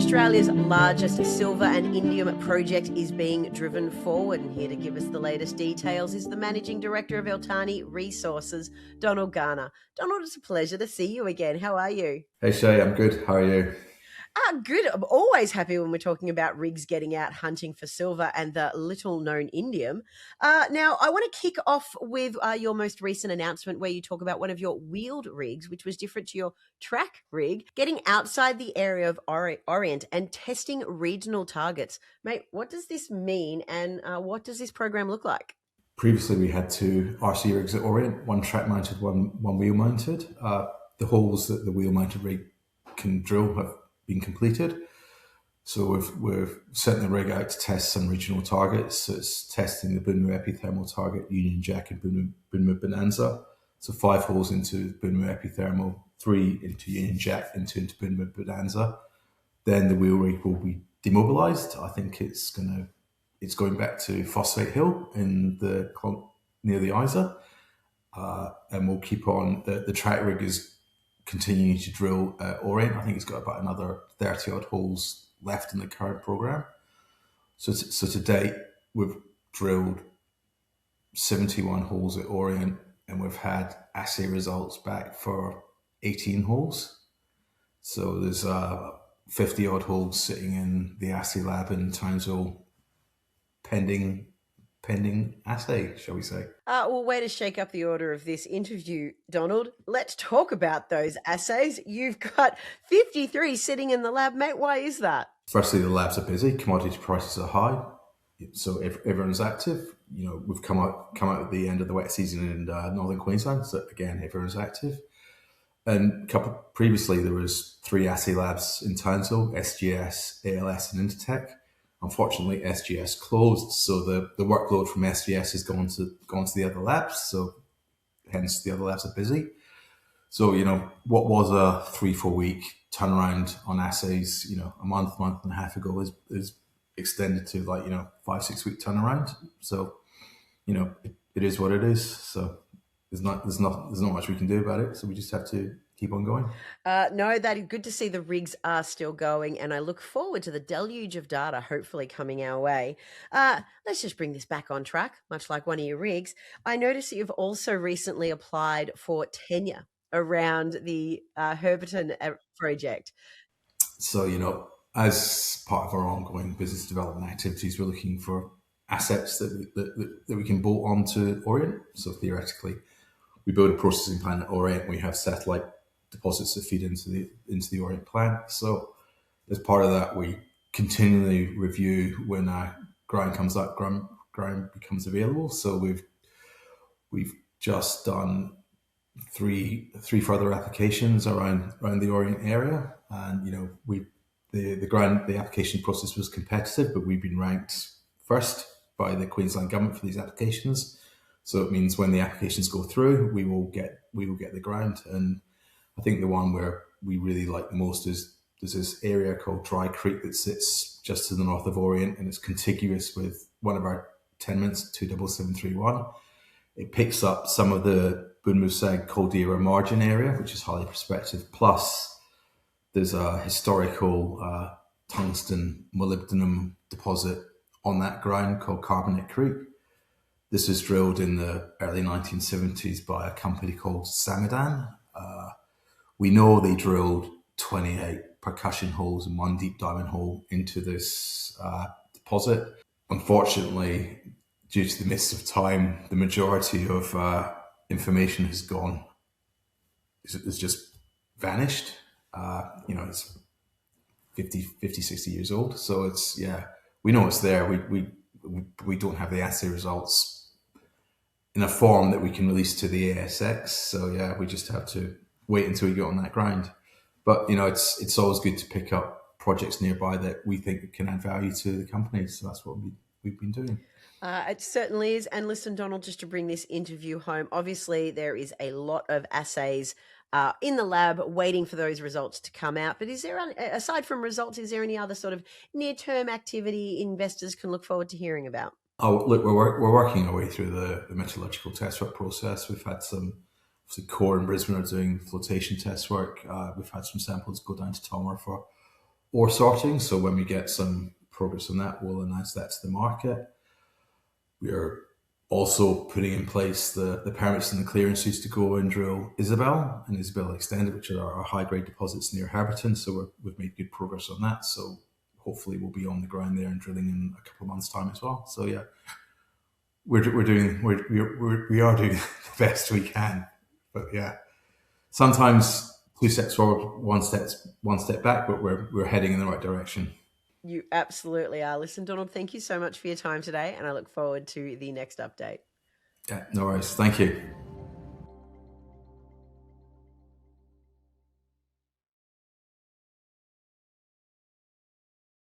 Australia's largest silver and indium project is being driven forward. And here to give us the latest details is the Managing Director of Iltani Resources, Donald Garner. Donald, it's a pleasure to see you again. How are you? Hey Shay, I'm good. How are you? Good. I'm always happy when we're talking about rigs getting out hunting for silver and the little-known indium. Now, I want to kick off with your most recent announcement where you talk about one of your wheeled rigs, which was different to your track rig, getting outside the area of Orient and testing regional targets. Mate, what does this mean and what does this program look like? Previously, we had two RC rigs at Orient, one track-mounted, one wheel-mounted. The holes that the wheel-mounted rig can drill have been completed. So we've sent the rig out to test some regional targets. So it's testing the Boonmoo Epithermal target, Union Jack and Boonmoo Bonanza. So 5 holes into Boonmoo Epithermal, 3 into Union Jack, and 2 into Boonmoo Bonanza. Then the wheel rig will be demobilised. I think it's going back to Phosphate Hill in near the Isa. And we'll keep on. The track rig is continuing to drill at Orient. I think it's got about another 30 odd holes left in the current program. So to date, we've drilled 71 holes at Orient and we've had assay results back for 18 holes. So there's 50 odd holes sitting in the assay lab in Townsville pending assay, shall we say. Well, way to shake up the order of this interview, Donald. Let's talk about those assays. You've got 53 sitting in the lab, mate. Why is that? Firstly, the labs are busy. Commodity prices are high, so everyone's active. You know, we've come out at the end of the wet season in Northern Queensland, so again, everyone's active. And previously, there was 3 assay labs in Townsville: SGS, ALS, and Intertech. Unfortunately, SGS closed, so the workload from SGS has gone to the other labs, so hence the other labs are busy. So, you know, what was a 3-4 week turnaround on assays, you know, a month and a half ago is extended to 5-6 week turnaround. So, you know, it is what it is. So there's not much we can do about it. So we just have to keep on going. No, that is good to see the rigs are still going, and I look forward to the deluge of data hopefully coming our way. Let's just bring this back on track, much like one of your rigs. I noticed that you've also recently applied for tenure around the Herberton Project. So, you know, as part of our ongoing business development activities, we're looking for assets that we can bolt onto Orient. So theoretically, we build a processing plant at Orient. We have satellite deposits that feed into the Orient plant. So as part of that, we continually review when ground comes up, ground becomes available. So we've just done three further applications around the Orient area, and you know the application process was competitive, but we've been ranked first by the Queensland government for these applications. So it means when the applications go through, we will get the ground. And I think the one where we really like the most is there's this area called Dry Creek that sits just to the north of Orient, and it's contiguous with one of our tenements, 27731. It picks up some of the Boonmoo Sag Caldera margin area, which is highly prospective. Plus, there's a historical tungsten molybdenum deposit on that ground called Carbonate Creek. This was drilled in the early 1970s by a company called Samadan. We know they drilled 28 percussion holes and 1 deep diamond hole into this deposit. Unfortunately, due to the mists of time, the majority of information has just vanished. You know, it's 50, 60 years old. So we know it's there. We don't have the assay results in a form that we can release to the ASX. So we just have to wait until we get on that ground. But, you know, it's always good to pick up projects nearby that we think can add value to the company. So that's what we've been doing. It certainly is. And listen, Donald, just to bring this interview home, obviously there is a lot of assays in the lab waiting for those results to come out. But is there, aside from results, is there any other sort of near-term activity investors can look forward to hearing about? Oh, look, we're working our way through the metallurgical test work process. We've had some, obviously, Core and Brisbane are doing flotation test work. We've had some samples go down to Tommer for ore sorting. So when we get some progress on that, we'll announce that to the market. We are also putting in place the permits and the clearances to go and drill Isabel and Isabel Extended, which are our high grade deposits near Herberton. So we've made good progress on that. So hopefully we'll be on the ground there and drilling in a couple of months' time as well. So yeah, we are doing the best we can. But yeah, sometimes two steps forward, one step back, but we're heading in the right direction. You absolutely are. Listen, Donald, thank you so much for your time today, and I look forward to the next update. Yeah, no worries. Thank you.